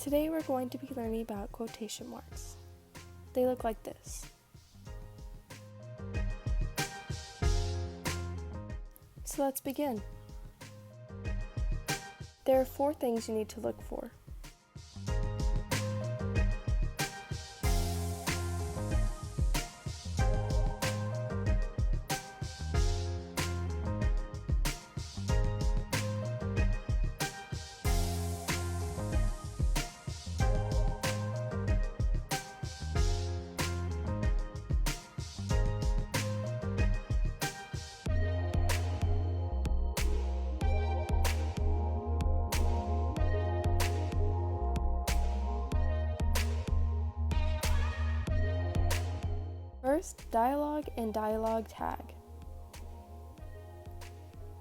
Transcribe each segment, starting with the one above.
Today we're going to be learning about quotation marks. They look like this. So let's begin. There are 4 things you need to look for. First, dialogue and dialogue tag.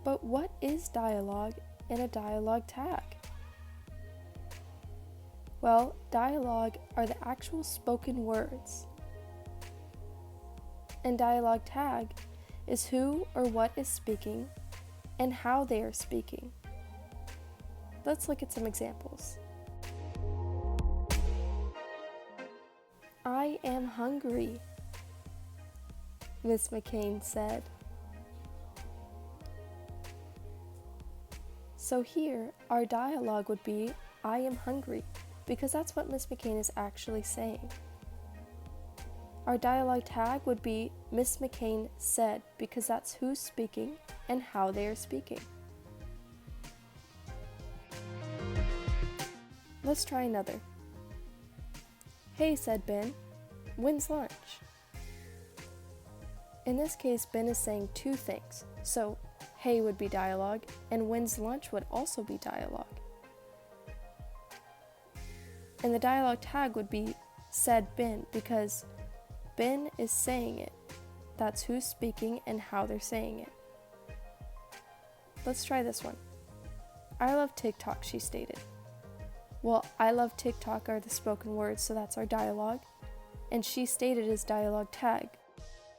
But what is dialogue and a dialogue tag? Well, dialogue are the actual spoken words, and dialogue tag is who or what is speaking and how they are speaking. Let's look at some examples. I am hungry, Miss McCain said. So here, our dialogue would be, I am hungry, because that's what Miss McCain is actually saying. Our dialogue tag would be, Miss McCain said, because that's who's speaking and how they are speaking. Let's try another. Hey, said Ben, when's lunch? In this case, Ben is saying 2 things, so hey would be dialogue, and when's lunch would also be dialogue. And the dialogue tag would be said Ben, because Ben is saying it. That's who's speaking and how they're saying it. Let's try this one. I love TikTok, she stated. Well, I love TikTok are the spoken words, so that's our dialogue, and she stated is dialogue tag,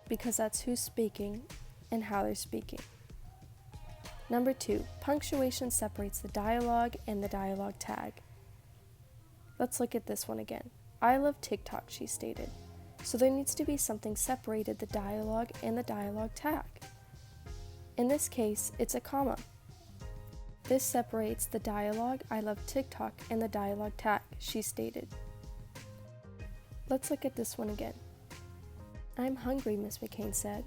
because that's who's speaking and how they're speaking. Number 2, punctuation separates the dialogue and the dialogue tag. Let's look at this one again. I love TikTok, she stated. So there needs to be something separated the dialogue and the dialogue tag. In this case, it's a comma. This separates the dialogue, I love TikTok, and the dialogue tag, she stated. Let's look at this one again. I'm hungry, Miss McCain said.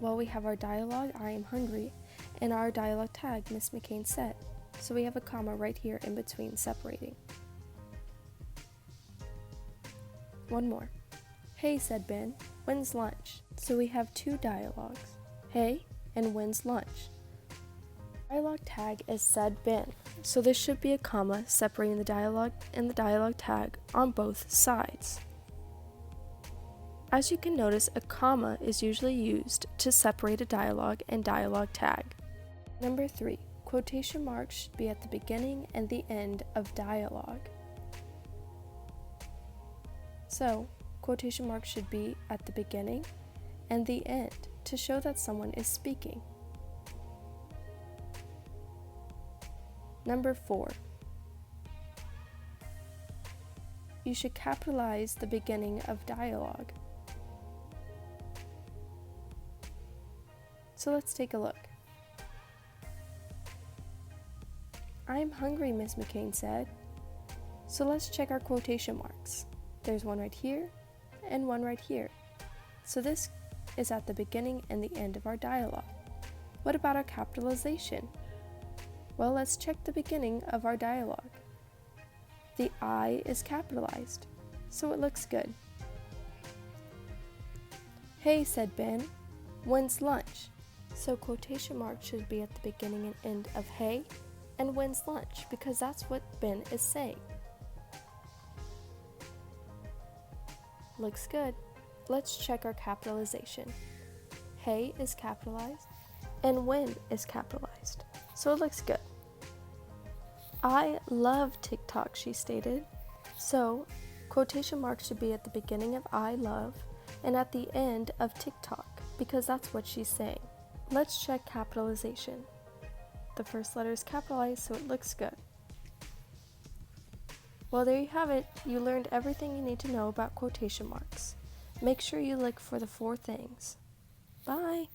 Well, we have our dialogue, I am hungry, and our dialogue tag, Miss McCain said. So we have a comma right here in between separating. One more. Hey, said Ben, when's lunch? So we have 2 dialogues, hey and when's lunch. Dialogue tag is said Ben, so this should be a comma separating the dialogue and the dialogue tag on both sides. As you can notice, a comma is usually used to separate a dialogue and dialogue tag. Number 3, quotation marks should be at the beginning and the end of dialogue. So, quotation marks should be at the beginning and the end to show that someone is speaking. Number 4, you should capitalize the beginning of dialogue. So let's take a look. I'm hungry, Miss McCain said. So let's check our quotation marks. There's one right here and one right here. So this is at the beginning and the end of our dialogue. What about our capitalization? Well, let's check the beginning of our dialogue. The I is capitalized, so it looks good. Hey, said Ben, when's lunch? So quotation marks should be at the beginning and end of hey and when's lunch, because that's what Ben is saying. Looks good. Let's check our capitalization. Hey is capitalized and when is capitalized, so it looks good. I love TikTok, she stated. So quotation marks should be at the beginning of I love and at the end of TikTok, because that's what she's saying. Let's check capitalization. The first letter is capitalized, so it looks good. Well, there you have it. You learned everything you need to know about quotation marks. Make sure you look for the 4 things. Bye!